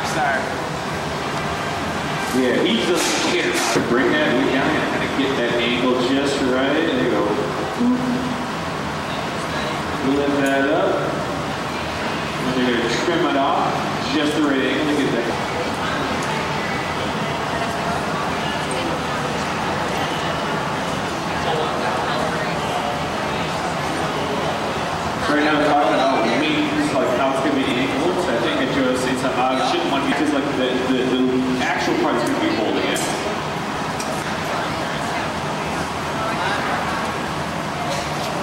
rock star. Yeah, he just can't bring that knee down and kind of get that angle just right. There you go. Lift that up. And you're going to trim it off just the right angle to get that. Right now, talking about means, like how it's going to be angled. So I think that Joe saying something about it shouldn't want to be just like the actual part is going to be holding it.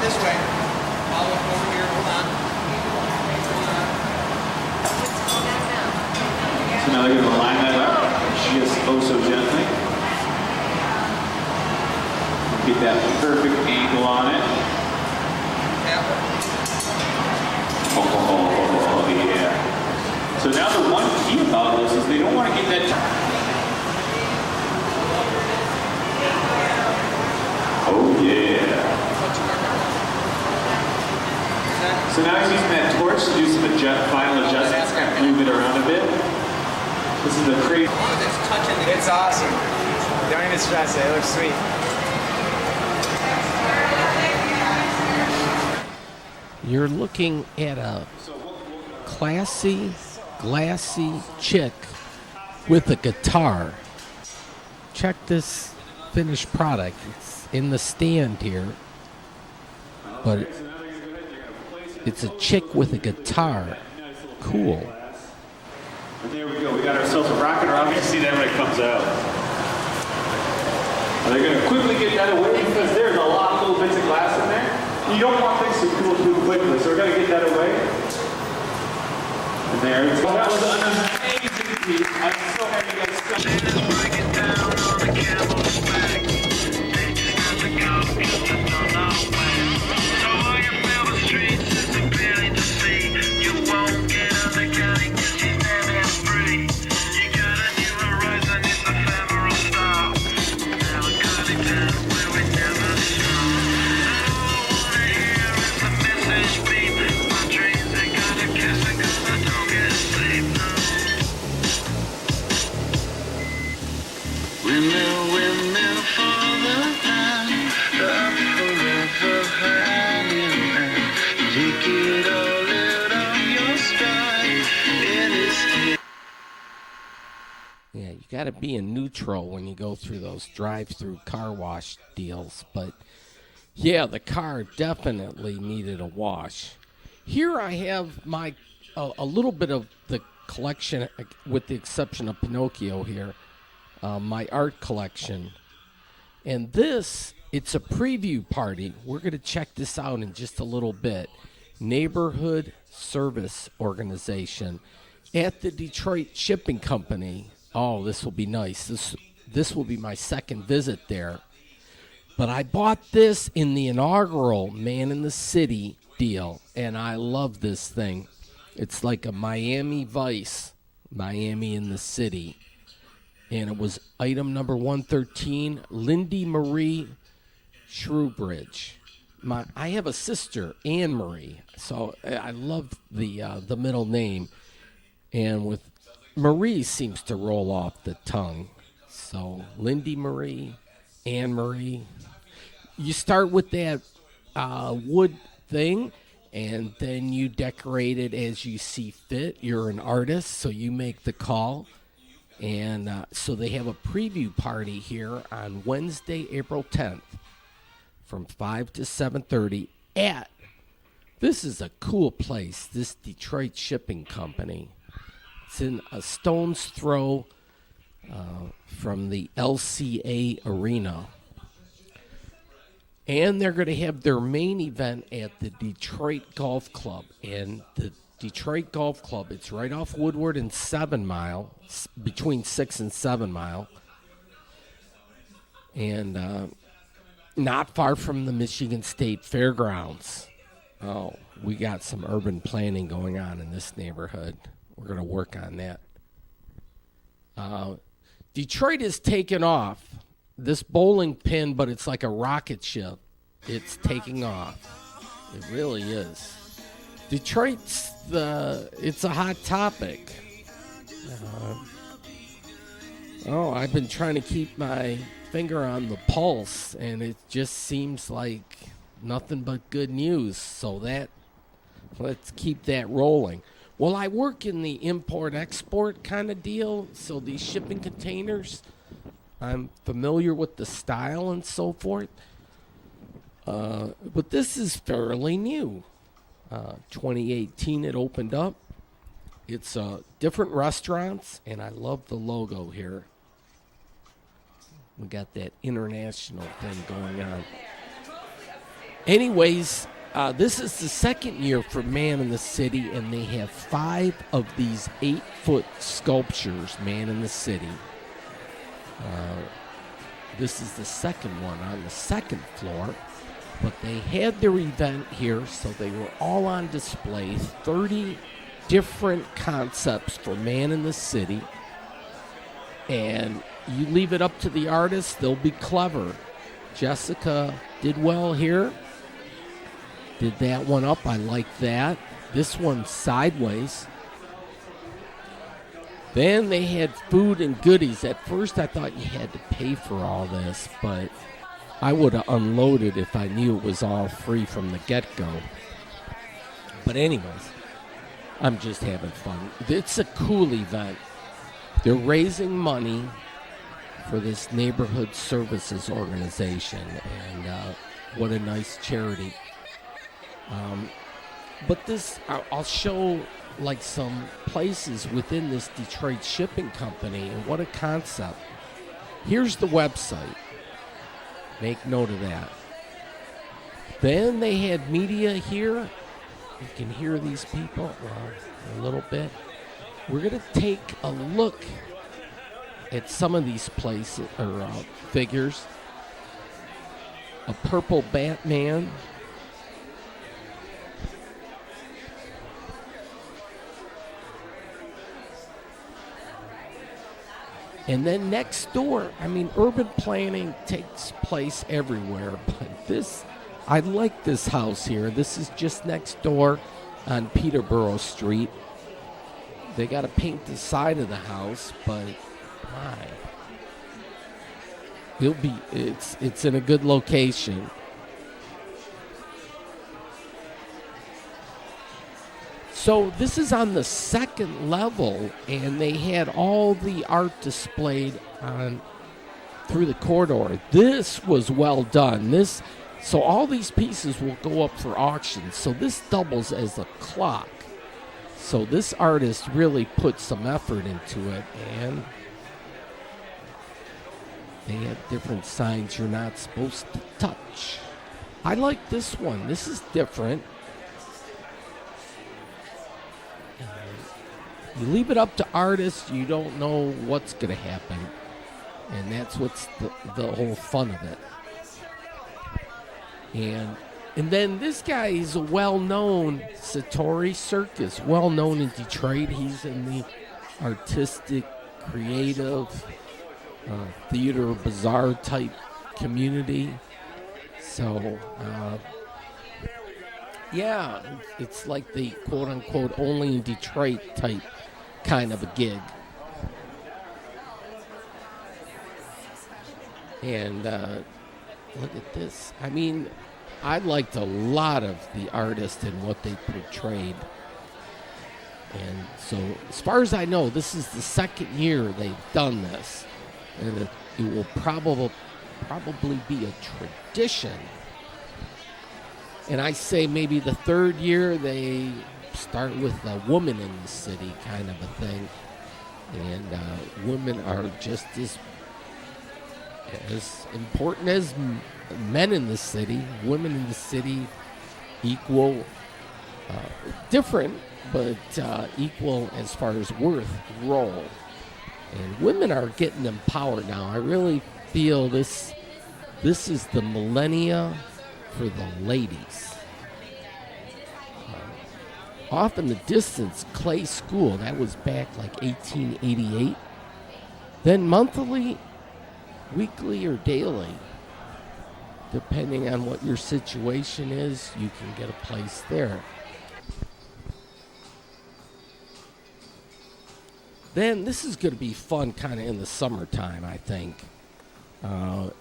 This way. I'll look over here. Hold on. So now they're going to line that up just oh so gently. Get that perfect angle on it. Oh, yeah. So now the one key about this is they don't want to get that. Oh, yeah. So now he's using that torch to do some final adjustments, kind of move it around a bit. This is a crazy. It's awesome. Don't even stress it. It looks sweet. You're looking at a classy, glassy chick with a guitar. Check this finished product. It's in the stand here, but it's a chick with a guitar. Cool. And there we go. We got ourselves a rocket around. You can see that when it comes out. Are they going to quickly get that away because there's a lot of little bits of glass in there? You don't want things to cool too quickly, so we're going to get that away. And there it's that was an amazing piece. I'm so happy you got to be in neutral when you go through those drive-through car wash deals. But, yeah, the car definitely needed a wash. Here I have my a little bit of the collection, with the exception of Pinocchio here, my art collection. And this, it's a preview party. We're going to check this out in just a little bit. Neighborhood Service Organization at the Detroit Shipping Company. Oh, this will be nice. This will be my second visit there. But I bought this in the inaugural Man in the City deal, and I love this thing. It's like a Miami Vice, Miami in the City. And it was item number 113, Lindy Marie Shrewbridge. I have a sister, Anne Marie, so I love the middle name. And with Marie seems to roll off the tongue. So Lindy Marie, Anne Marie. You start with that wood thing, and then you decorate it as you see fit. You're an artist, so you make the call. And so they have a preview party here on Wednesday, April 10th from 5 to 7:30 at, this is a cool place, this Detroit Shipping Company. It's in a stone's throw from the LCA Arena. And they're going to have their main event at the Detroit Golf Club. And the Detroit Golf Club, it's right off Woodward and 7 Mile, between 6 and 7 Mile. And not far from the Michigan State Fairgrounds. Oh, we got some urban planning going on in this neighborhood. We're going to work on that. Detroit is taking off. This bowling pin, but it's like a rocket ship. It's taking off. It really is. Detroit's it's a hot topic. Oh, I've been trying to keep my finger on the pulse, and it just seems like nothing but good news. So let's keep that rolling. Well, I work in the import-export kind of deal, so these shipping containers, I'm familiar with the style and so forth. But this is fairly new. 2018 it opened up. It's different restaurants, and I love the logo here. We got that international thing going on. Anyways, this is the second year for Man in the City, and they have 5 of these 8-foot sculptures, Man in the City. This is the second one on the second floor. But they had their event here, so they were all on display. 30 different concepts for Man in the City. And you leave it up to the artists, they'll be clever. Jessica did well here. Did that one up, I like that. This one sideways. Then they had food and goodies. At first I thought you had to pay for all this, but I would have unloaded if I knew it was all free from the get-go. But anyways, I'm just having fun. It's a cool event. They're raising money for this neighborhood services organization, and what a nice charity. But this, I'll show like some places within this Detroit shipping company, and what a concept. Here's the website. Make note of that. Then they had media here. You can hear these people a little bit. We're going to take a look at some of these places or figures. A purple Batman. And then next door, I mean, urban planning takes place everywhere, but this, I like this house here. This is just next door on Peterborough Street. They got to paint the side of the house, but my, it's in a good location. So this is on the second level, and they had all the art displayed on through the corridor. This was well done. So all these pieces will go up for auction. So this doubles as a clock. So this artist really put some effort into it, and they have different signs you're not supposed to touch. I like this one. This is different. You leave it up to artists, you don't know what's going to happen. And that's what's the whole fun of it. And then this guy is a well-known Satori Circus, well-known in Detroit. He's in the artistic, creative, theater, bazaar type community. So, yeah, it's like the quote-unquote only in Detroit type kind of a gig. And look at this. I mean, I liked a lot of the artists and what they portrayed. And so, as far as I know, this is the second year they've done this. And it will probably be a tradition. And I say maybe the third year they start with a woman in the city kind of a thing. And women are just as important as men in the city. Women in the city equal, different, but equal as far as worth role. And women are getting empowered now. I really feel this is the millennia for the ladies. Off in the distance, Clay School, that was back like 1888. Then monthly, weekly, or daily, depending on what your situation is, you can get a place there. Then this is going to be fun kind of in the summertime, I think.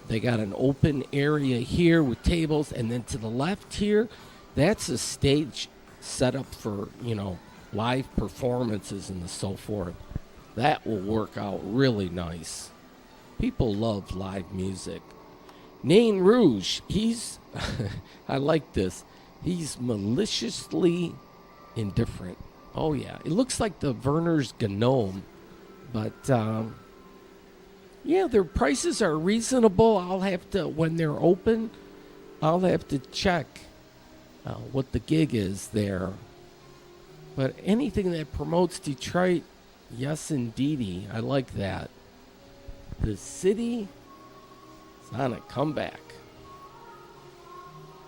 They got an open area here with tables, and then to the left here, that's a stage set up for, live performances and so forth. That will work out really nice. People love live music. Nain Rouge, he's, I like this, he's maliciously indifferent. Oh, yeah. It looks like the Werner's Gnome, but, yeah, their prices are reasonable. I'll have to, when they're open, I'll have to check what the gig is there. But anything that promotes Detroit, yes, indeedy. I like that. The city is on a comeback.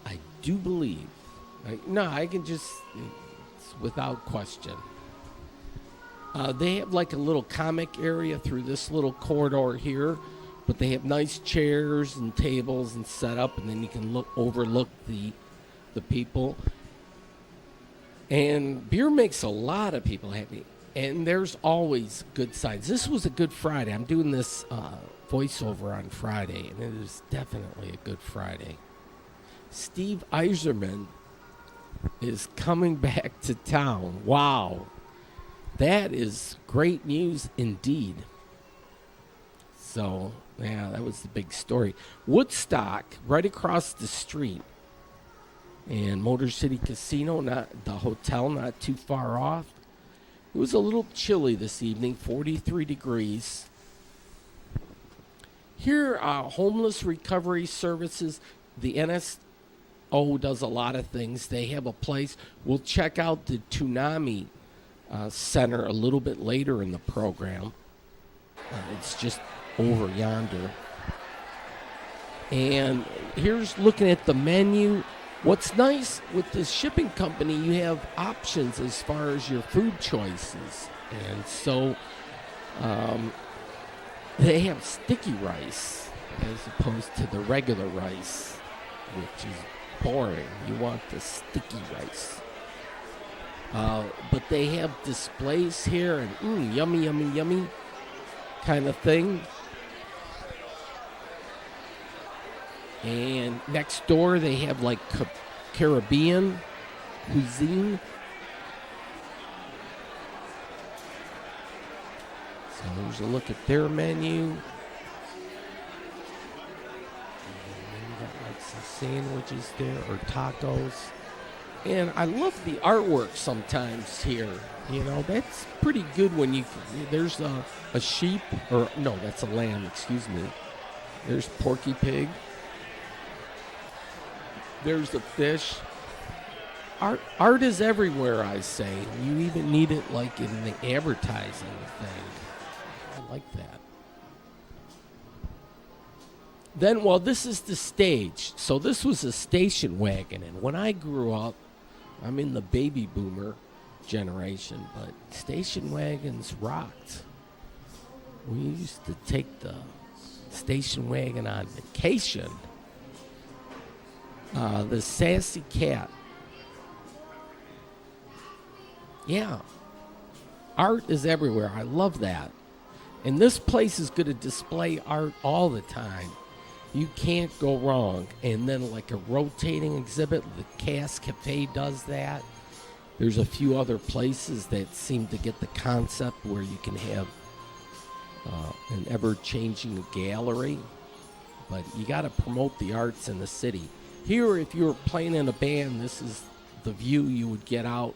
I do believe. I can just, it's without question. They have like a little comic area through this little corridor here, but they have nice chairs and tables and set up, and then you can overlook the people. And beer makes a lot of people happy, and there's always good sides. This was a Good Friday. I'm doing this voiceover on Friday, and it is definitely a Good Friday. Steve Eiserman is coming back to town. Wow. That is great news indeed. So, yeah, that was the big story. Woodstock, right across the street. And Motor City Casino, not the hotel, not too far off. It was a little chilly this evening, 43 degrees. Here, Homeless Recovery Services, the NSO does a lot of things. They have a place. We'll check out the Toonami Center a little bit later in the program. It's just over yonder. And here's looking at the menu. What's nice with this shipping company, you have options as far as your food choices. And so they have sticky rice as opposed to the regular rice, which is boring. You want the sticky rice. But they have displays here and yummy, yummy, yummy kind of thing. And next door they have like Caribbean cuisine. So here's a look at their menu. And then you got like some sandwiches there or tacos. And I love the artwork sometimes here. That's pretty good when there's a sheep, or no, that's a lamb, excuse me. There's Porky Pig. There's the fish. Art is everywhere, I say. You even need it like in the advertising thing. I like that. Then, this is the stage. So this was a station wagon. And when I grew up, I'm in the baby boomer generation, but station wagons rocked. We used to take the station wagon on vacation. The Sassy Cat. Yeah. Art is everywhere. I love that. And this place is going to display art all the time. You can't go wrong. And then like a rotating exhibit, the Cass Cafe does that. There's a few other places that seem to get the concept where you can have an ever-changing gallery. But you got to promote the arts in the city. Here, if you were playing in a band, this is the view you would get out.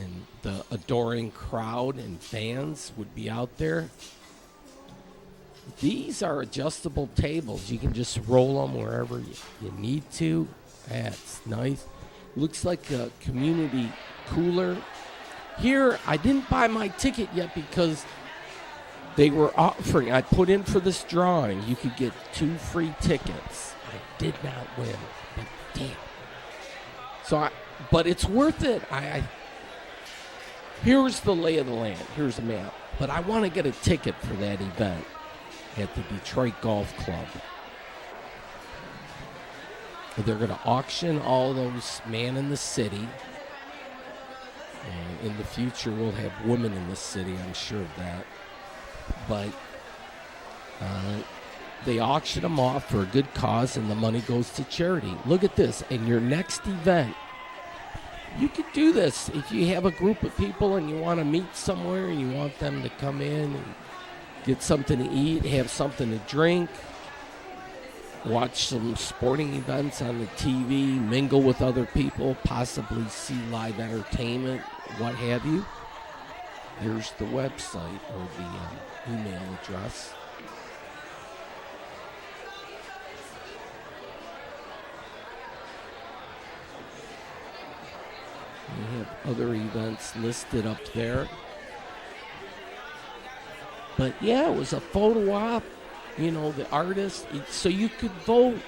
And the adoring crowd and fans would be out there. These are adjustable tables. You can just roll them wherever you need to. That's nice. Looks like a community cooler. Here, I didn't buy my ticket yet because they were offering. I put in for this drawing. You could get 2 free tickets. I did not win. But damn. But it's worth it. Here's the lay of the land. Here's a map. But I want to get a ticket for that event at the Detroit Golf Club. They're going to auction all those Man in the City. In the future, we'll have women in the city. I'm sure of that. But they auction them off for a good cause, and the money goes to charity. Look at this. In your next event, you could do this. If you have a group of people and you want to meet somewhere and you want them to come in and get something to eat, have something to drink, watch some sporting events on the TV, mingle with other people, possibly see live entertainment, what have you. Here's the website or the email address. We have other events listed up there. But yeah, it was a photo op, the artist. So you could vote.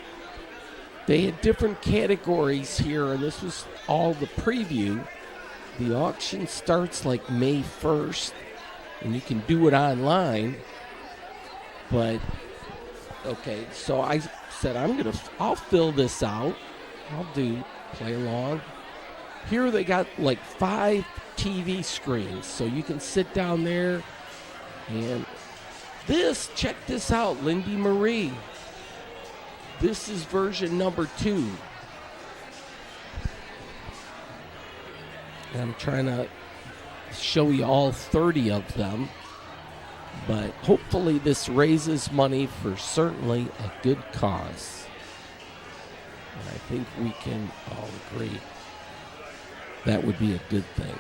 They had different categories here, and this was all the preview. The auction starts like May 1st, and you can do it online. But, okay, so I said, I'll fill this out. I'll play along. Here they got like 5 TV screens, so you can sit down there and check this out, Lindy Marie. This is version number 2. And I'm trying to show you all 30 of them, but hopefully this raises money for certainly a good cause. And I think we can all agree that would be a good thing.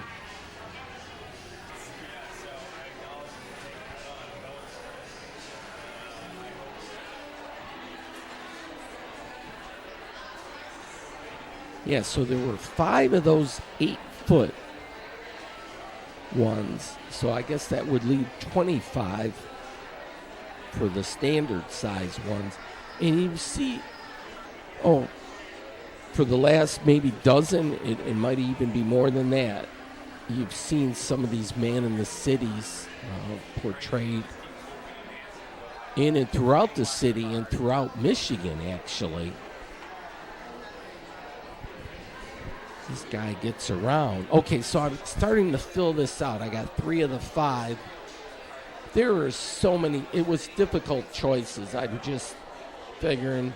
Yeah, so there were 5 of those 8-foot ones. So I guess that would leave 25 for the standard size ones. And you see, for the last maybe dozen, it might even be more than that. You've seen some of these man in the cities portrayed in and throughout the city and throughout Michigan, actually. This guy gets around. Okay, so I'm starting to fill this out. I got 3 of the 5. There are so many. It was difficult choices. I'm just figuring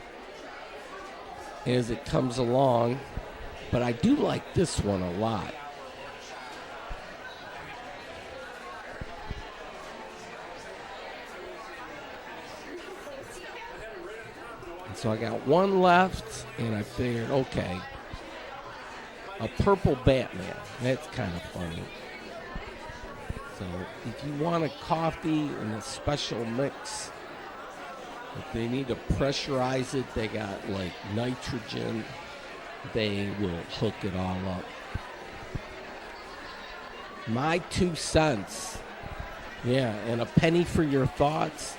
as it comes along. But I do like this one a lot. And so I got one left, and I figured, okay, a purple Batman. That's kind of funny. So if you want a coffee and a special mix, if they need to pressurize it, they got like nitrogen. They will hook it all up. My 2 cents. Yeah, and a penny for your thoughts.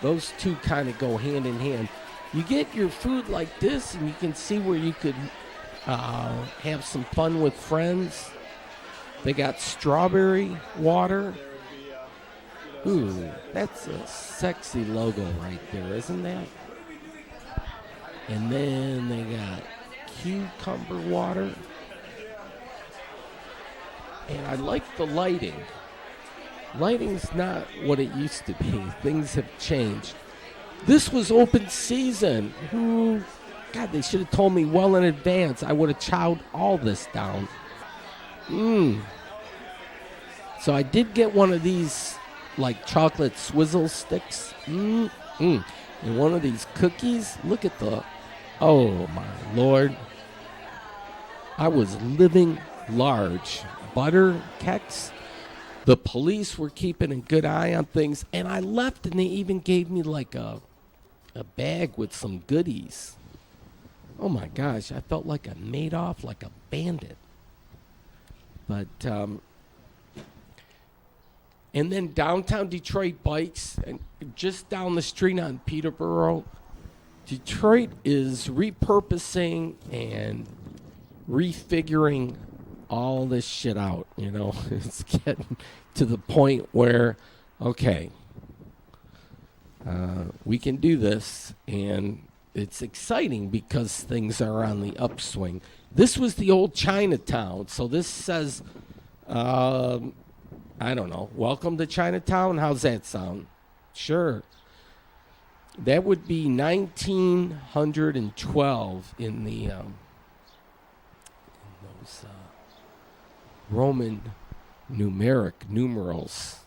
Those two kind of go hand in hand. You get your food like this, and you can see where you could have some fun with friends. They got strawberry water. Ooh, that's a sexy logo right there, isn't that? And then they got cucumber water. And I like the lighting. Lighting's not what it used to be. Things have changed. This was open season. God, they should have told me well in advance. I would have chowed all this down. So I did get one of these, like, chocolate swizzle sticks. And one of these cookies. Look at oh, my Lord. I was living large. Butter, Kexx. The police were keeping a good eye on things. And I left, and they even gave me, like, a bag with some goodies. Oh my gosh, I felt like I made off like a bandit. But, and then downtown Detroit bikes, and just down the street on Peterborough, Detroit is repurposing and refiguring all this shit out, It's getting to the point where, okay, we can do this, and it's exciting because things are on the upswing. This was the old Chinatown, so this says I don't know. Welcome to Chinatown. How's that sound? Sure. That would be 1912 in the those Roman numerals.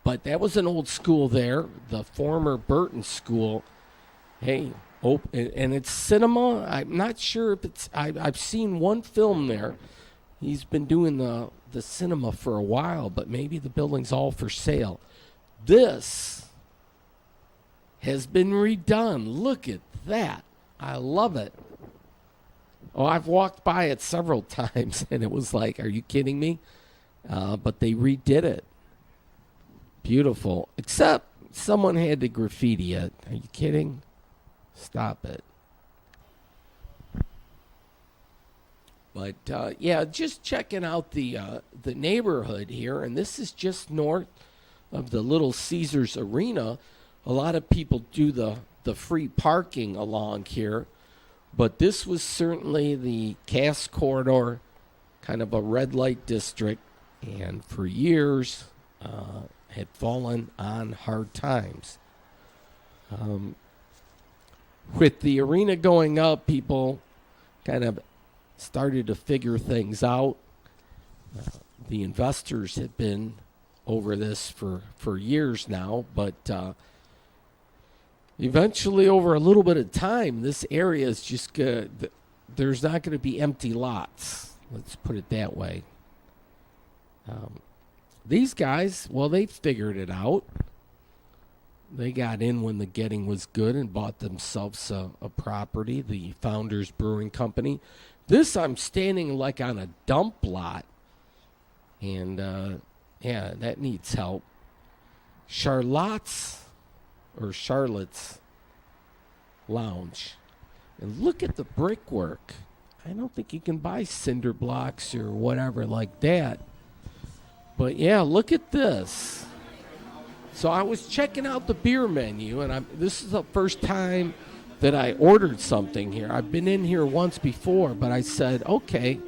But that was an old school there, the former Burton School. Hey, and it's cinema. I'm not sure if it's. I've seen one film there. He's been doing the cinema for a while, but maybe the building's all for sale. This has been redone. Look at that. I love it. Oh, I've walked by it several times, and it was like, are you kidding me? But they redid it. Beautiful. Except someone had to graffiti it. Are you kidding? Stop it. But, yeah, just checking out the neighborhood here, and this is just north of the Little Caesars Arena. A lot of people do the free parking along here, but this was certainly the Cass Corridor, kind of a red light district, and for years had fallen on hard times. With the arena going up, people kind of started to figure things out. The investors have been over this for years now, but eventually, over a little bit of time, this area is just good. There's not going to be empty lots. Let's put it that way. These guys, well, they figured it out. They got in when the getting was good and bought themselves a property, the Founders Brewing Company. This, I'm standing like on a dump lot. And, yeah, that needs help. Charlotte's Lounge. And look at the brickwork. I don't think you can buy cinder blocks or whatever like that. But, yeah, look at this. So I was checking out the beer menu, and this is the first time that I ordered something here. I've been in here once before, but I said, okay,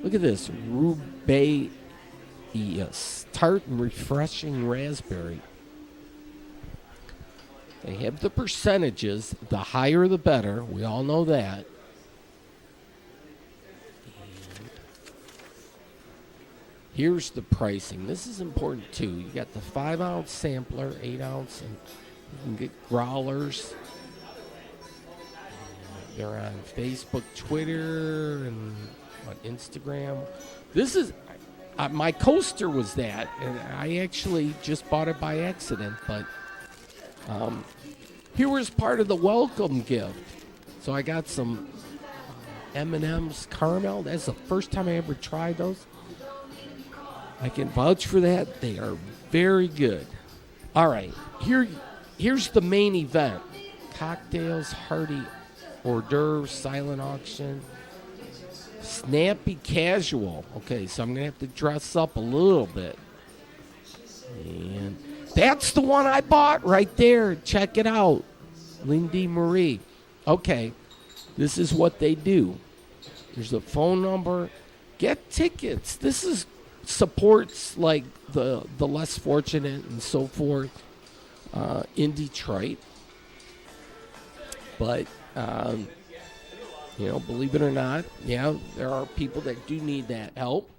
look at this. Rubaeus, tart and refreshing raspberry. They have the percentages. The higher the better. We all know that. Here's the pricing. This is important, too. You got the 5-ounce sampler, 8-ounce, and you can get growlers. They're on Facebook, Twitter, and Instagram. This is... my coaster was that, and I actually just bought it by accident, but here was part of the welcome gift. So I got some M&M's caramel. That's the first time I ever tried those. I can vouch for that. They are very good. All right, here's the main event. Cocktails, hearty hors d'oeuvres, silent auction, snappy casual. Okay, so I'm going to have to dress up a little bit. And that's the one I bought right there. Check it out. Lindy Marie. Okay, this is what they do. There's a phone number. Get tickets. This supports like the less fortunate and so forth in Detroit. But, believe it or not, yeah, there are people that do need that help.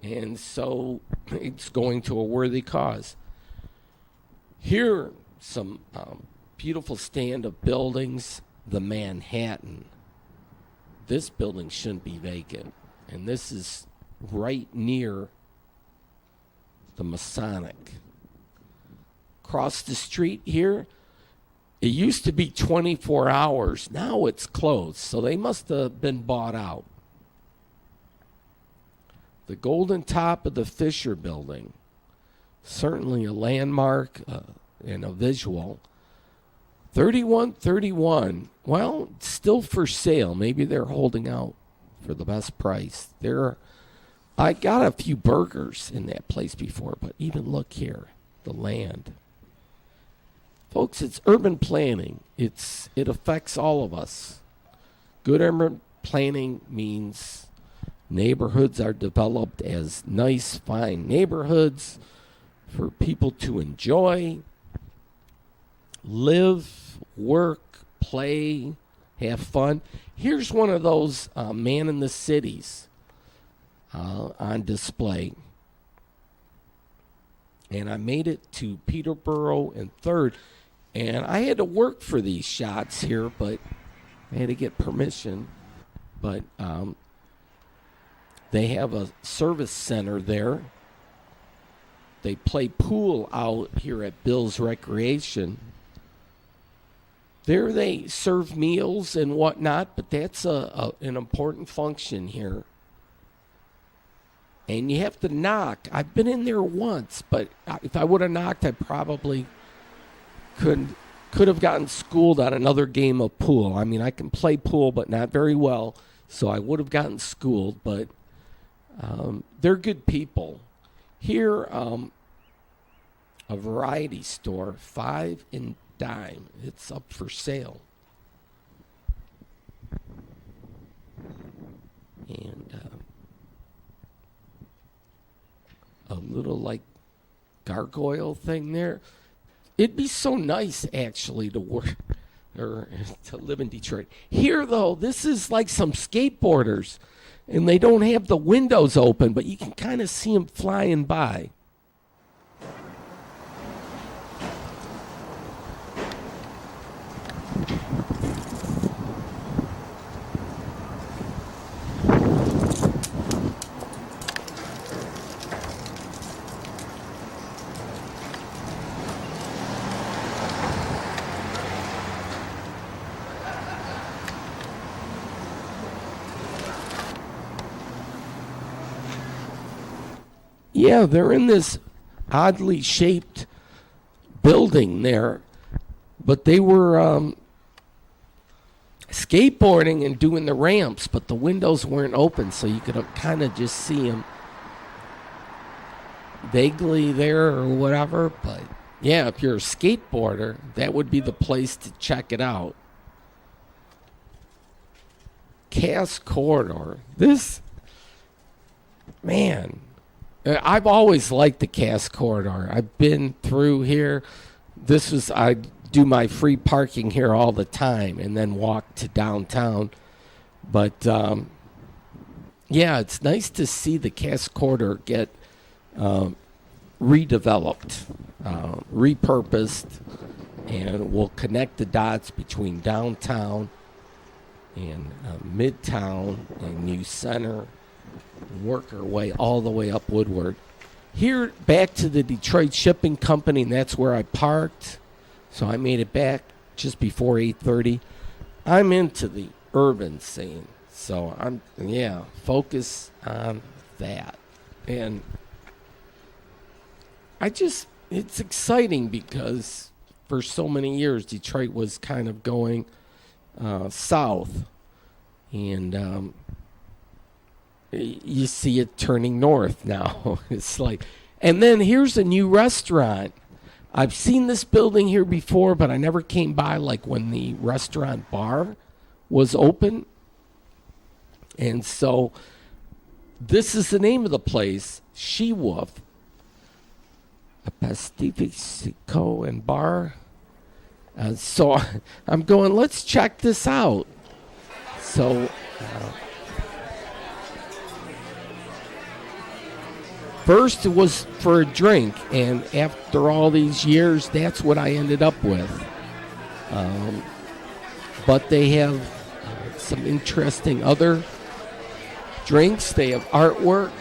And so it's going to a worthy cause. Here, some beautiful stand of buildings. The Manhattan. This building shouldn't be vacant. And this is right near the Masonic. Across the street here, it used to be 24 hours. Now it's closed, so they must have been bought out. The golden top of the Fisher Building, certainly a landmark and a visual. 3131, well, it's still for sale. Maybe they're holding out for the best price. I got a few burgers in that place before, but even look here, the land. Folks, it's urban planning. It affects all of us. Good urban planning means Neighborhoods are developed as nice, fine neighborhoods for people to enjoy, live, work, play, have fun. Here's one of those Man in the Cities on display. And I made it to Peterborough and 3rd. And I had to work for these shots here, but I had to get permission. But they have a service center there. They play pool out here at Bill's Recreation. There they serve meals and whatnot, but that's an important function here. And you have to knock. I've been in there once, but if I would have knocked, I probably could have gotten schooled on another game of pool. I mean, I can play pool, but not very well, so I would have gotten schooled, but they're good people. Here, a variety store, 5 and dime. It's up for sale. And a little like gargoyle thing there. It'd be so nice actually to work or to live in Detroit. Here though, this is like some skateboarders and they don't have the windows open, but you can kind of see them flying by. Yeah, they're in this oddly shaped building there, but they were skateboarding and doing the ramps, but the windows weren't open, so you could kind of just see them vaguely there or whatever. But yeah, if you're a skateboarder, that would be the place to check it out. Cass Corridor. This, man, I've always liked the Cass Corridor. I've been through here. I do my free parking here all the time and then walk to downtown. But, yeah, it's nice to see the Cass Corridor get redeveloped, repurposed, and we'll connect the dots between downtown and Midtown and New Center. Work our way all the way up Woodward. Here, back to the Detroit Shipping Company, and that's where I parked. So I made it back just before 8:30. I'm into the urban scene, so focus on that. And it's exciting because for so many years Detroit was kind of going south, and you see it turning north now. It's like, and then here's a new restaurant. I've seen this building here before, but I never came by like when the restaurant bar was open. And so this is the name of the place, She Wolf, a Pastifico and bar. So I'm going, let's check this out. So first, it was for a drink, and after all these years, that's what I ended up with. But they have some interesting other drinks. They have artwork.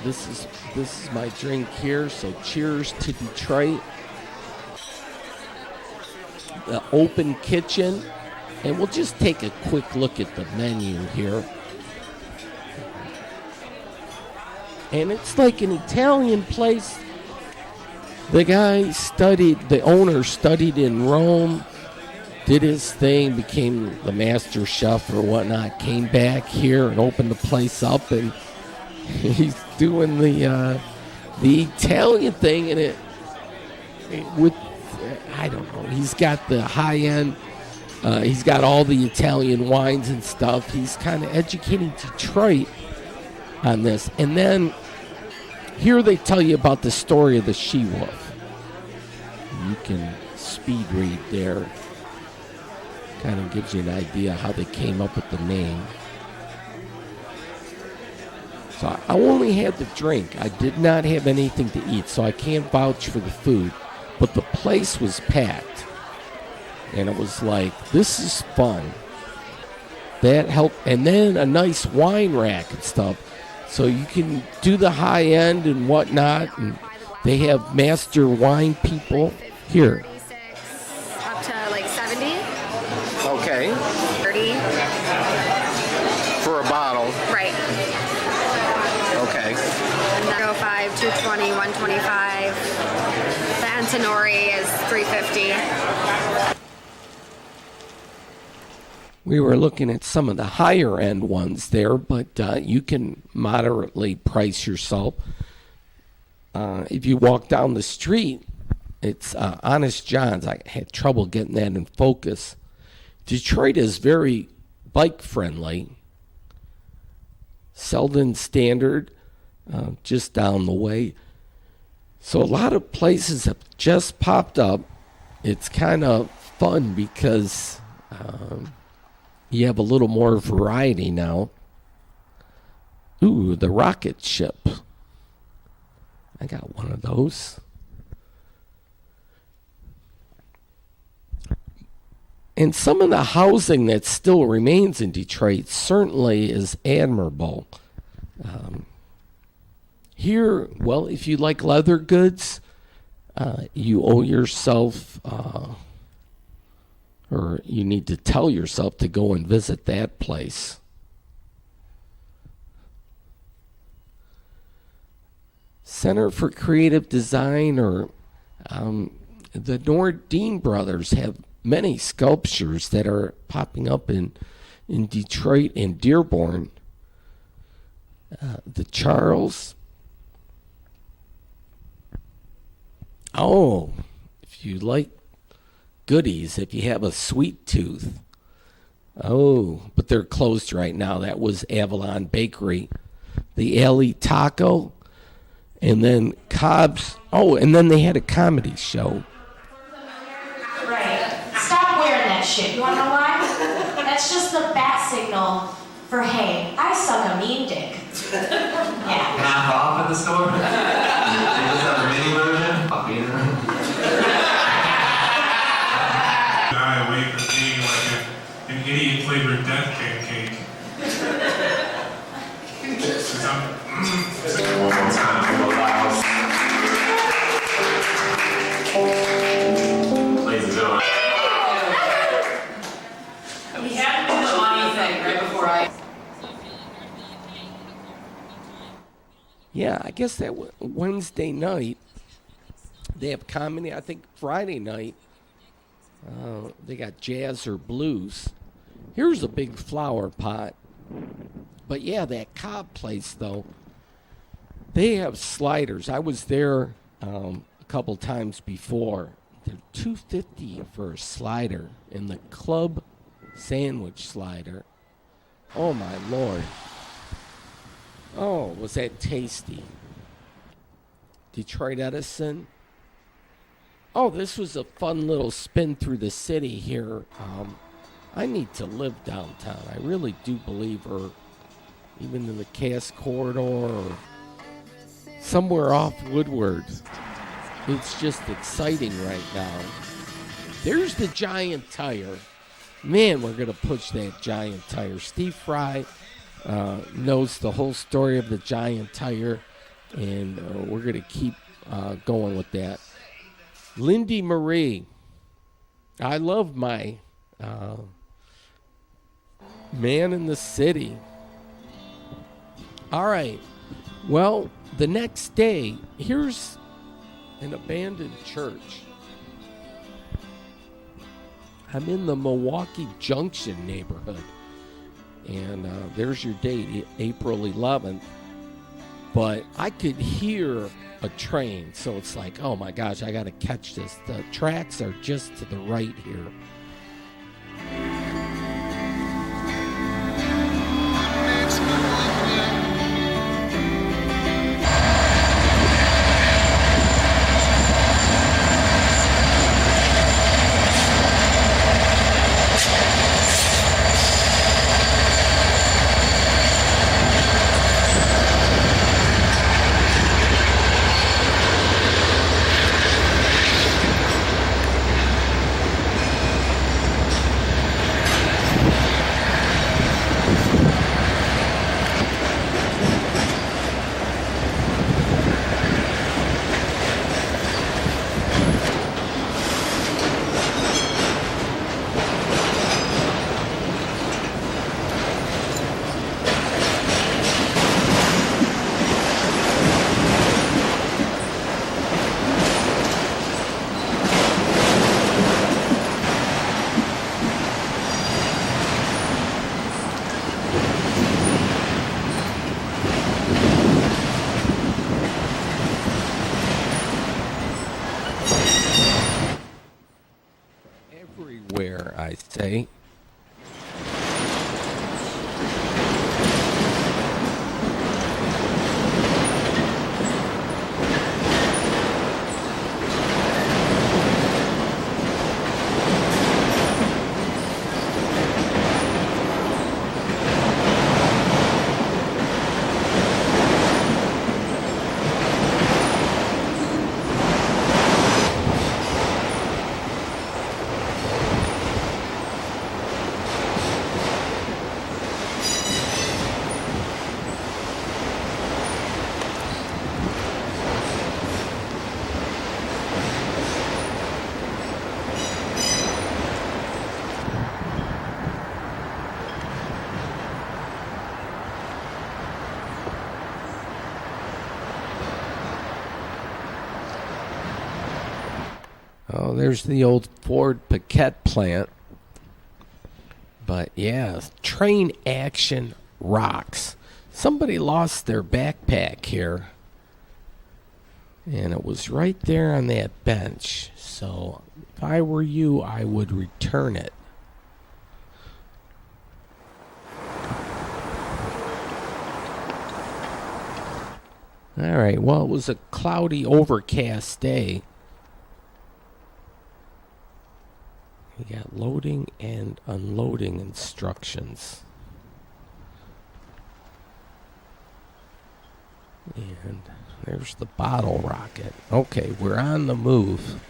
This is my drink here, so cheers to Detroit. The open kitchen, and we'll just take a quick look at the menu here. And it's like an Italian place. The owner studied in Rome, did his thing, became the master chef or whatnot, came back here and opened the place up, and he's doing the Italian thing, and I don't know, he's got the high-end He's got all the Italian wines and stuff. He's kind of educating Detroit on this. And then here they tell you about the story of the she-wolf. You can speed read there. Kind of gives you an idea how they came up with the name. So I only had the drink. I did not have anything to eat, so I can't vouch for the food. But the place was packed. And it was like, this is fun. That helped. And then a nice wine rack and stuff. So you can do the high end and whatnot. And they have master wine people here. Up to like 70. Okay. 30. For a bottle. Right. Okay. And then 05, 220, 125. The Antinori is 350. We were looking at some of the higher end ones there, but you can moderately price yourself. If you walk down the street, it's Honest John's. I had trouble getting that in focus. Detroit is very bike friendly. Selden Standard, just down the way. So a lot of places have just popped up. It's kind of fun because you have a little more variety now. Ooh, the rocket ship. I got one of those. And some of the housing that still remains in Detroit certainly is admirable. Here, well, if you like leather goods, you owe yourself, or you need to tell yourself to go and visit that place. Center for Creative Design, or the Nordine brothers have many sculptures that are popping up in Detroit and Dearborn. The Charles. Oh, if you like goodies, if you have a sweet tooth. Oh, but they're closed right now. That was Avalon Bakery. The Alley Taco. And then Cobb's. Oh, and then they had a comedy show. Right. Stop wearing that shit. You wanna know why? That's just the bat signal for, hey, I suck a mean dick. Yeah. Half off at the store? They just have a mini version? Fuck me. Die away from being like an idiot flavored death cake. One more time for the house. Ladies and gentlemen. We had to do the money thing right before I. Yeah, I guess that Wednesday night, they have comedy. I think Friday night, they got jazz or blues. Here's a big flower pot. But yeah, that Cobb place, though, they have sliders. I was there a couple times before. They're $2.50 for a slider, and the club sandwich slider. Oh, my Lord. Oh, was that tasty. Detroit Edison. Oh, this was a fun little spin through the city here. I need to live downtown. I really do believe, or even in the Cass Corridor, or somewhere off Woodward. It's just exciting right now. There's the Giant Tire. Man, we're going to push that Giant Tire. Steve Fry knows the whole story of the Giant Tire, and we're going to keep going with that. Lindy Marie. I love my man in the city. All right. Well, the next day, here's an abandoned church. I'm in the Milwaukee Junction neighborhood. And there's your date, April 11th. But I could hear a train, so it's like, oh my gosh, I got to catch this. The tracks are just to the right here. I say. Oh, there's the old Ford Paquette plant. But yeah, train action rocks. Somebody lost their backpack here. And it was right there on that bench. So if I were you, I would return it. All right, well, it was a cloudy, overcast day. We got loading and unloading instructions. And there's the bottle rocket. Okay, we're on the move.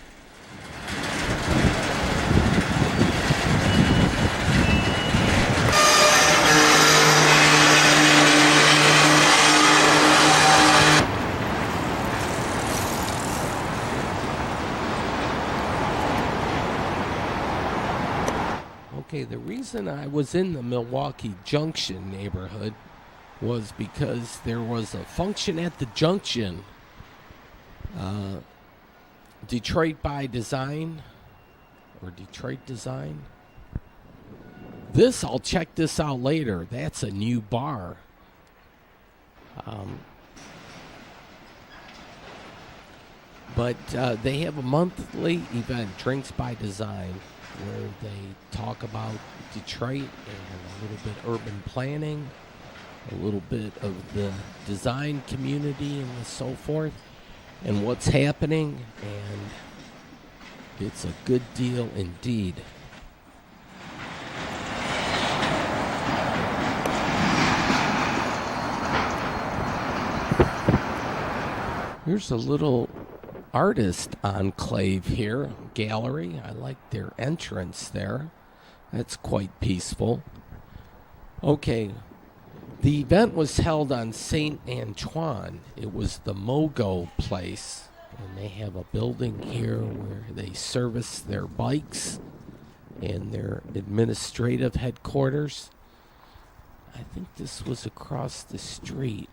Okay, the reason I was in the Milwaukee Junction neighborhood was because there was a function at the Junction. Detroit by Design, or Detroit Design. I'll check this out later. That's a new bar. But they have a monthly event, Drinks by Design, where they talk about Detroit and a little bit urban planning, a little bit of the design community and so forth, and what's happening, and it's a good deal indeed. Here's a little artist enclave here, gallery. I like their entrance there. That's quite peaceful. Okay, the event was held on St. Antoine. It was the Mogo place, and they have a building here where they service their bikes and their administrative headquarters. I think this was across the street.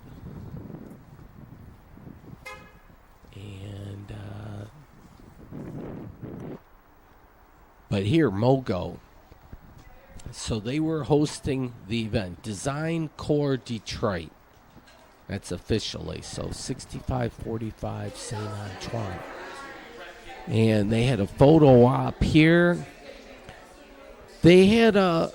And, but here, Mogo. So they were hosting the event, Design Core Detroit. That's officially. So 6545 St. Antoine. And they had a photo op here. They had a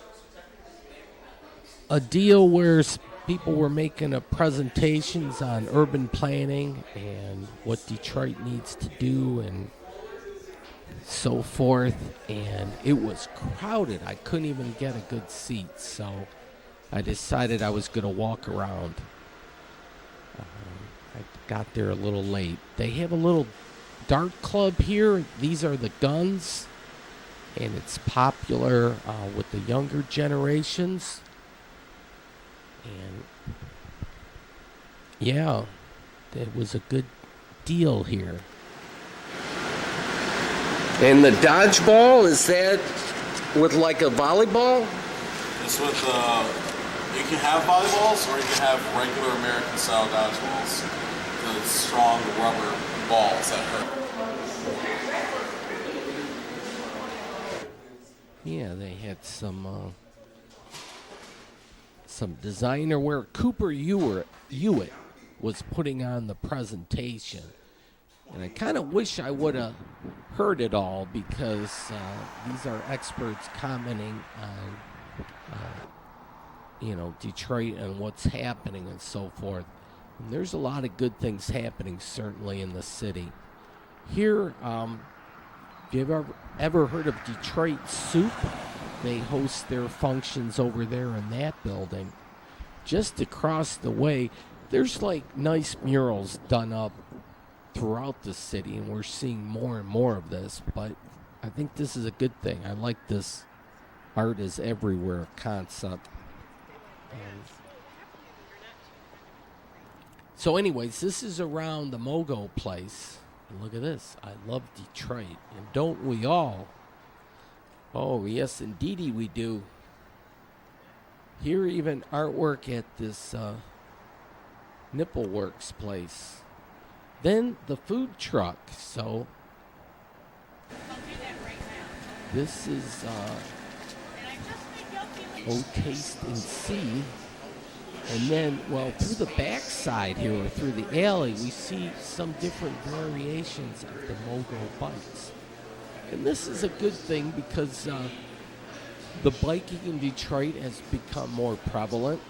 deal where people were making presentations on urban planning and what Detroit needs to do and so forth, and it was crowded. I couldn't even get a good seat, so I decided I was going to walk around. I got there a little late. They have a little dart club here. These are the guns, and it's popular with the younger generations. And yeah, it was a good deal here. And the dodgeball, is that with like a volleyball? It's with, you can have volleyballs or you can have regular American style dodgeballs. The strong rubber balls that hurt. Yeah, they had some designer wear. Cooper Hewitt was putting on the presentation. And I kind of wish I would have heard it all because these are experts commenting on, Detroit and what's happening and so forth. And there's a lot of good things happening, certainly, in the city. Here, have you ever heard of Detroit Soup? They host their functions over there in that building. Just across the way, there's like nice murals done up throughout the city, and we're seeing more and more of this, but I think this is a good thing. I like this art is everywhere concept. So anyways, this is around the Mogo place. And look at this. I love Detroit. And don't we all? Oh, yes, indeedy we do. Here even artwork at this Nipple Works place. Then the food truck. So this is Oh Taste and See. And then, well, through the backside here, or through the alley, we see some different variations of the Mogo bikes. And this is a good thing because the biking in Detroit has become more prevalent.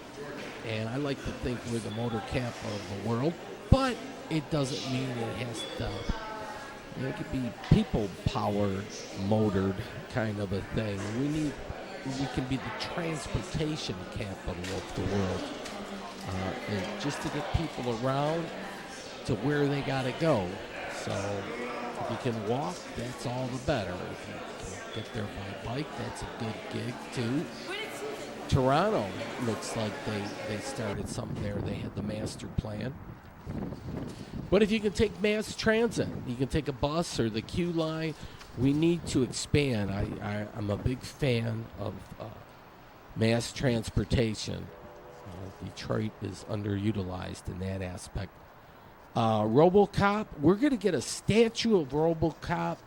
And I like to think we're the motor capital of the world. But it doesn't mean it has to, it could be people power motored kind of a thing. We can be the transportation capital of the world. And just to get people around to where they got to go. So if you can walk, that's all the better. If you can get there by bike, that's a good gig too. Toronto looks like they started something there. They had the master plan. But if you can take mass transit, you can take a bus or the Q line. We need to expand. I'm a big fan of mass transportation. Detroit is underutilized in that aspect. RoboCop, we're going to get a statue of RoboCop.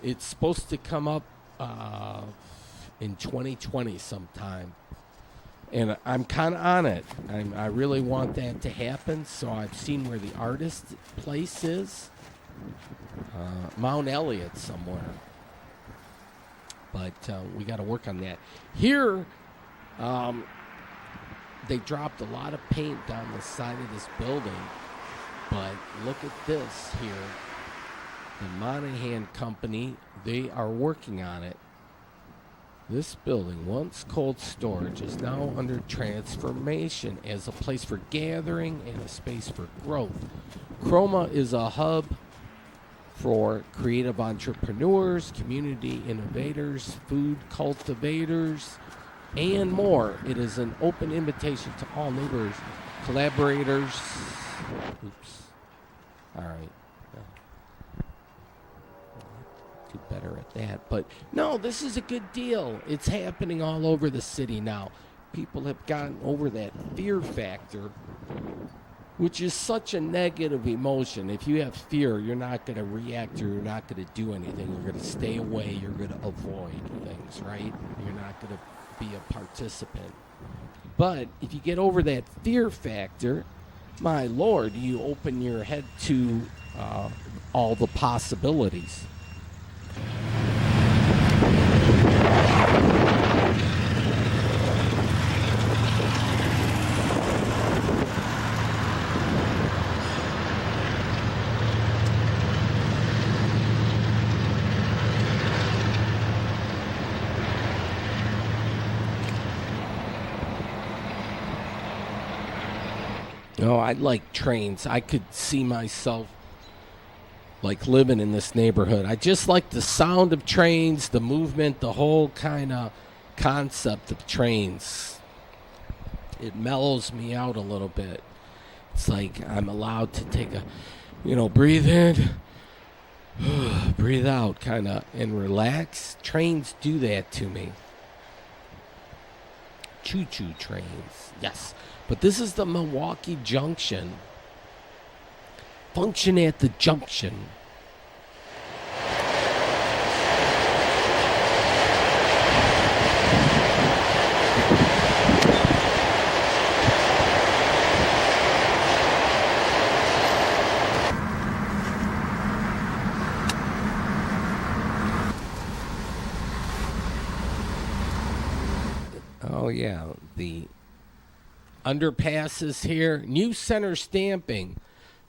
It's supposed to come up in 2020 sometime. And I'm kind of on it. I really want that to happen. So I've seen where the artist place is. Mount Elliott somewhere. But we got to work on that. Here, they dropped a lot of paint down the side of this building. But look at this here. The Monahan Company, they are working on it. This building, once cold storage, is now under transformation as a place for gathering and a space for growth. Chroma is a hub for creative entrepreneurs, community innovators, food cultivators, and more. It is an open invitation to all neighbors, collaborators. Oops. All right. Do better at that. But no, this is a good deal. It's happening all over the city now. People have gotten over that fear factor, which is such a negative emotion. If you have fear, you're not going to react or you're not going to do anything. You're going to stay away. You're going to avoid things, right? You're not going to be a participant. But if you get over that fear factor, my Lord, you open your head to all the possibilities. Oh, I like trains. I could see myself like living in this neighborhood. I just like the sound of trains, the movement, the whole kind of concept of trains. It mellows me out a little bit. It's like I'm allowed to take a, breathe in, breathe out kind of, and relax. Trains do that to me. Choo-choo trains, yes. But this is the Milwaukee Junction. Function at the junction. Oh, yeah. The underpasses here. New center stamping.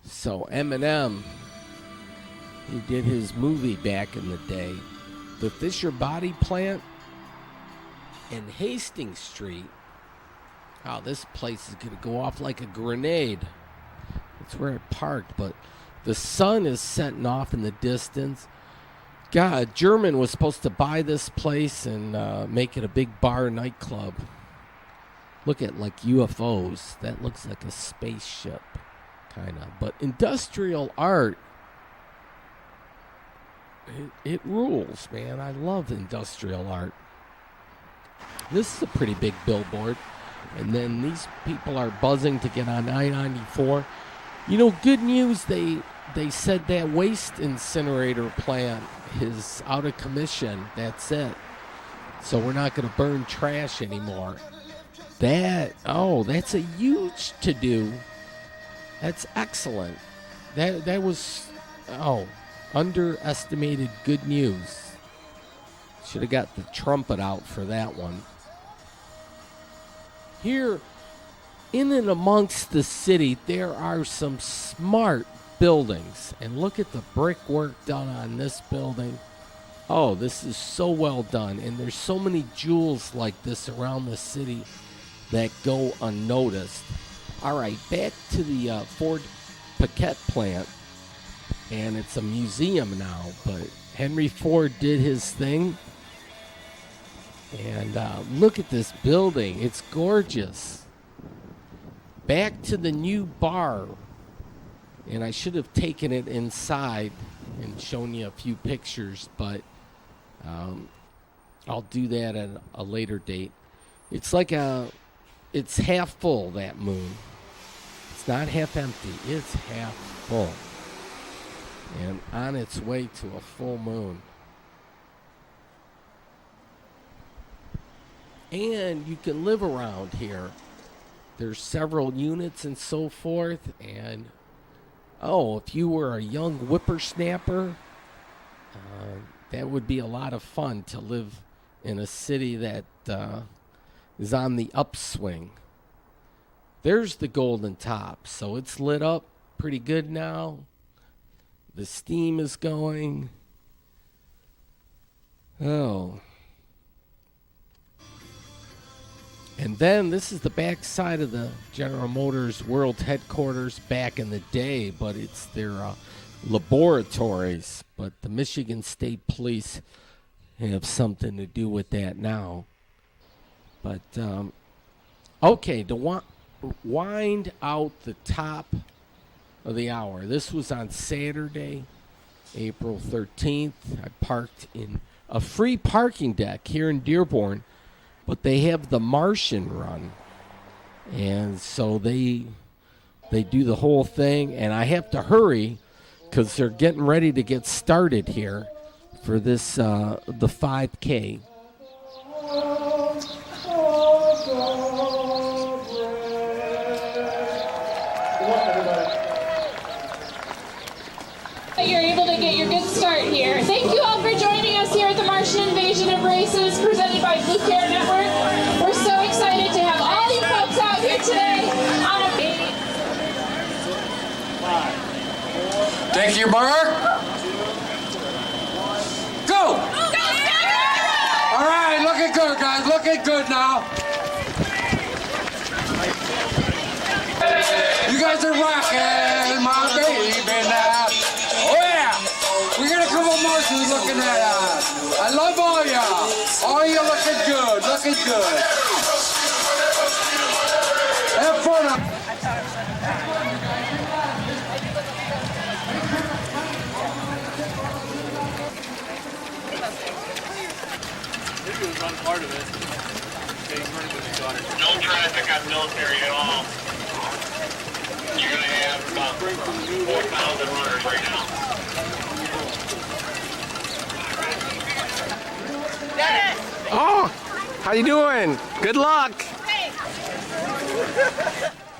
So Eminem, he did his movie back in the day. The Fisher Body Plant and Hastings Street. Oh, this place is going to go off like a grenade. That's where it parked, but the sun is setting off in the distance. God, a German was supposed to buy this place and make it a big bar nightclub. Look at like UFOs. That looks like a spaceship, kind of. But industrial art, it rules, man. I love industrial art. This is a pretty big billboard. And then these people are buzzing to get on I-94. You know, good news, they said that waste incinerator plant is out of commission. That's it. So we're not going to burn trash anymore. That's a huge to-do. That's excellent. That was, underestimated good news. Should have got the trumpet out for that one. Here, in and amongst the city, there are some smart buildings. And look at the brickwork done on this building. Oh, this is so well done. And there's so many jewels like this around the city that go unnoticed. All right, back to the Ford Paquette plant. And it's a museum now. But Henry Ford did his thing. And look at this building. It's gorgeous. Back to the new bar. And I should have taken it inside and shown you a few pictures, but I'll do that at a later date. It's like it's half full, that moon. It's not half empty. It's half full. And on its way to a full moon. And you can live around here. There's several units and so forth. And, if you were a young whippersnapper, that would be a lot of fun to live in a city that is on the upswing. There's the Golden Top. So it's lit up pretty good now. The steam is going. Oh. And then this is the back side of the General Motors World Headquarters back in the day, but it's their laboratories. But the Michigan State Police have something to do with that now. But, okay, to wind out the top of the hour. This was on Saturday, April 13th. I parked in a free parking deck here in Dearborn. But they have the Martian run, and so they do the whole thing, and I have to hurry because they're getting ready to get started here for this the 5K. You're able to get your good start here. Thank you all for joining us here at the Martian Invasion of Races presented by Blue Care Network. We're so excited to have all you folks out here today on a Thank you, Mark. Go! All right, looking good, guys. Looking good now. You guys are rocking, my baby now. Oh yeah, we got a couple Martians looking at us. I love all y'all. All you looking good, looking good. Have fun. Maybe it was on part of it. No traffic on Military at all. You're going to have about 4,000 runners right now. Oh, how you doing? Good luck.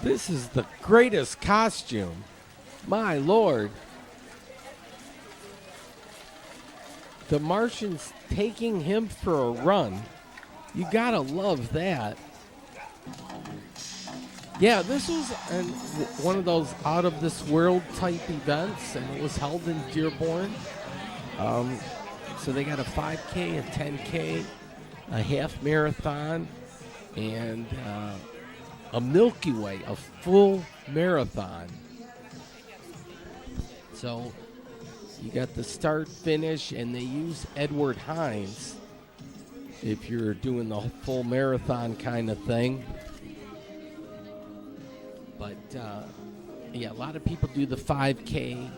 This is the greatest costume. My Lord. The Martians taking him for a run. You gotta love that. Yeah, this was one of those out-of-this-world type events, and it was held in Dearborn. So they got a 5K, a 10K, a half marathon, and a Milky Way, a full marathon. So you got the start, finish, and they use Edward Hines if you're doing the full marathon kind of thing. But, yeah, a lot of people do the 5K,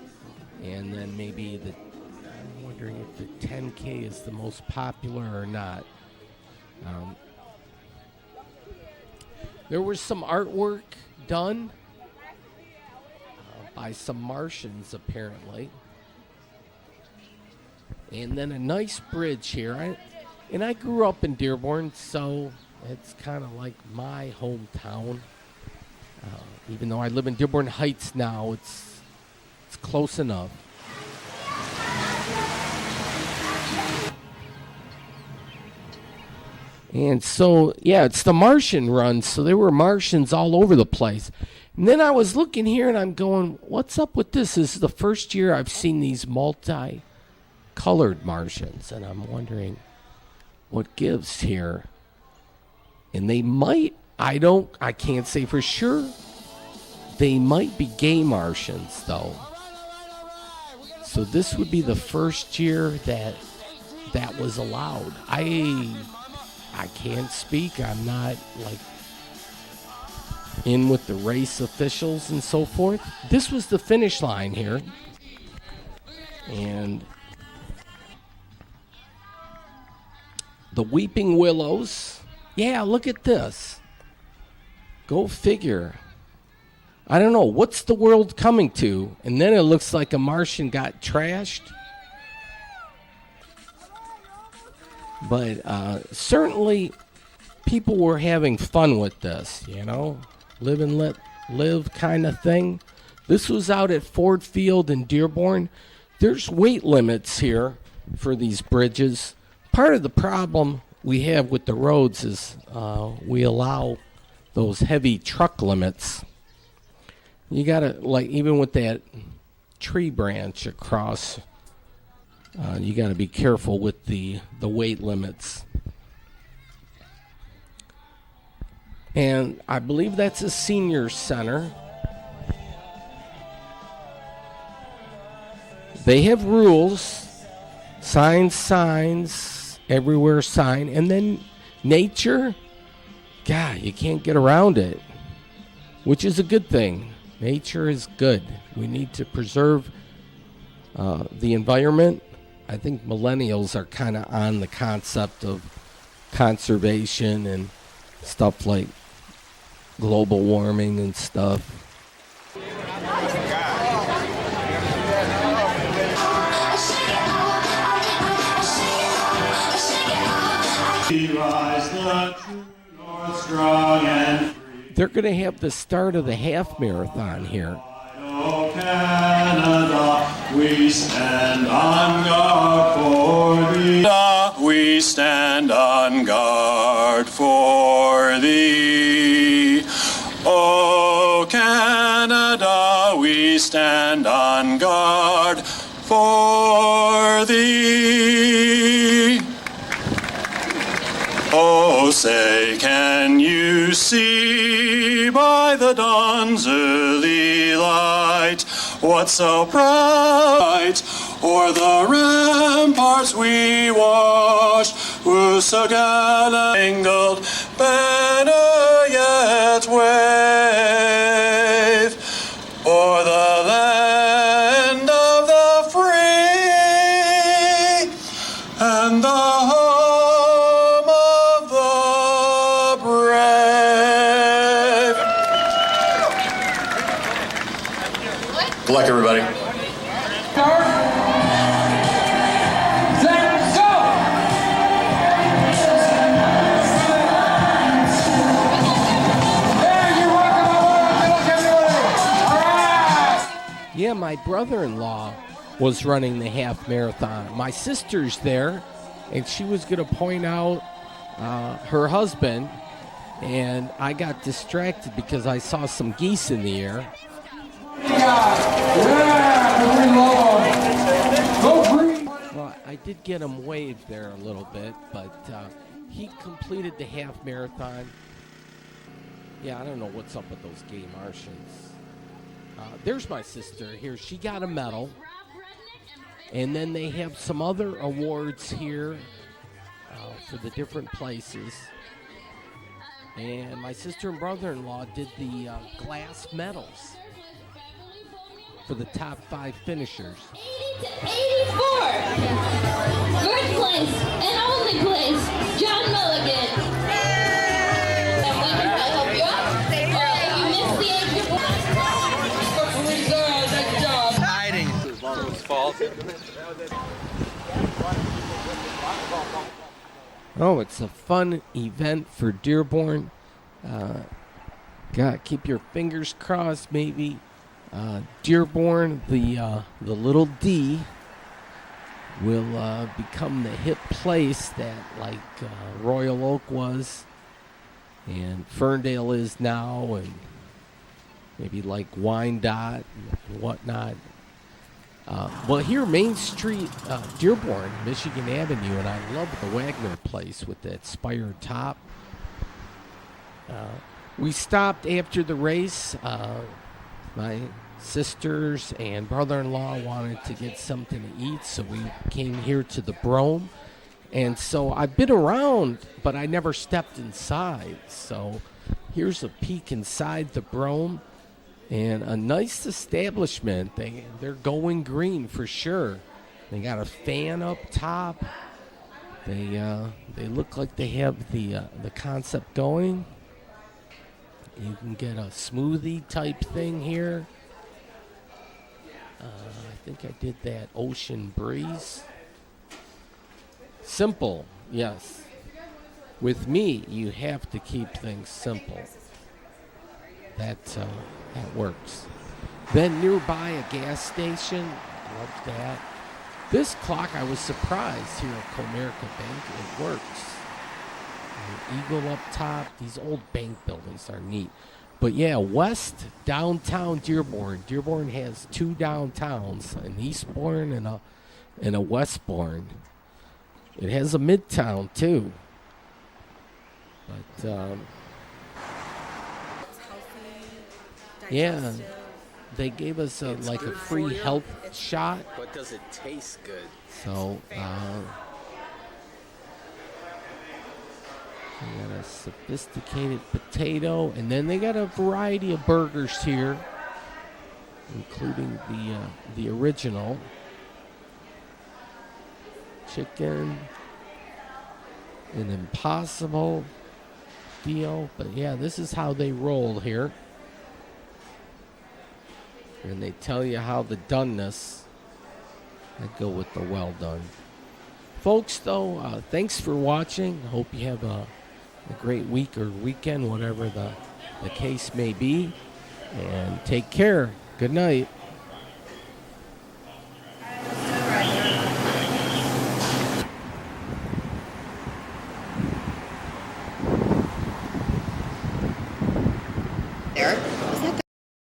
and then maybe I'm wondering if the 10K is the most popular or not. There was some artwork done by some Martians, apparently. And then a nice bridge here. I grew up in Dearborn, so it's kind of like my hometown. Even though I live in Dearborn Heights now, it's close enough. And so, yeah, it's the Martian run, so there were Martians all over the place. And then I was looking here, and I'm going, what's up with this? This is the first year I've seen these multi-colored Martians, and I'm wondering what gives here. And they might, I can't say for sure, they might be gay Martians, though. So this would be the first year that was allowed. I can't speak. I'm not, in with the race officials and so forth. This was the finish line here. And the Weeping Willows. Yeah, look at this. Go figure. I don't know. What's the world coming to? And then it looks like a Martian got trashed. But certainly people were having fun with this, live and let live kind of thing. This was out at Ford Field in Dearborn. There's weight limits here for these bridges. Part of the problem we have with the roads is we allow those heavy truck limits. You gotta, even with that tree branch across, you got to be careful with the weight limits. And I believe that's a senior center. They have rules, signs, everywhere sign. And then nature, God, you can't get around it, which is a good thing. Nature is good. We need to preserve the environment. I think millennials are kind of on the concept of conservation and stuff like global warming and stuff. They're going to have the start of the half marathon here. Oh, Canada, we stand on guard for thee. We stand on guard for thee. Oh, Canada, we stand on guard for thee. Oh, say, can you see by the dawn's early light what so bright o'er the ramparts we watched, whose so gallant angled banner yet wave o'er the land of the free and the home of the brave. Good luck, everybody. Yeah, my brother-in-law was running the half marathon. My sister's there, and she was going to point out her husband, And I got distracted because I saw some geese in the air. Well, I did get him waved there a little bit, but he completed the half marathon. Yeah, I don't know what's up with those gay Martians. There's my sister here. She got a medal. And then they have some other awards here for the different places. And my sister and brother-in-law did the glass medals for the top 5 finishers. 80 to 84. First place and only place, John Mulligan. And we can help you out. Or if you missed the age group. Hiding. It's fault. Oh, it's a fun event for Dearborn. Keep your fingers crossed, maybe. Dearborn, the little D, will become the hip place that Royal Oak was, and Ferndale is now, and maybe like Wyandotte and whatnot. Well, here, Main Street, Dearborn, Michigan Avenue, and I love the Wagner place with that spire top. We stopped after the race. My sisters and brother-in-law wanted to get something to eat, so we came here to the Brome. And so I've been around, but I never stepped inside. So here's a peek inside the Brome. And a nice establishment. They're going green for sure. They got a fan up top. They look like they have the concept going. You can get a smoothie type thing here. I think I did that Ocean Breeze. Simple, yes. With me, you have to keep things simple. That works. Then nearby a gas station. Love that. This clock, I was surprised here at Comerica Bank. It works. An eagle up top. These old bank buildings are neat. But yeah, west downtown Dearborn. Dearborn has 2 downtowns, an Eastbourne and a Westbourne. It has a midtown too. But yeah, they gave us a free health shot. But does it taste good? So, we got a sophisticated potato, and then they got a variety of burgers here, including the original chicken, an Impossible deal. But yeah, this is how they roll here. And they tell you how the doneness. I go with the well done. Folks, though, thanks for watching. Hope you have a great week or weekend, whatever the case may be. And take care. Good night. There.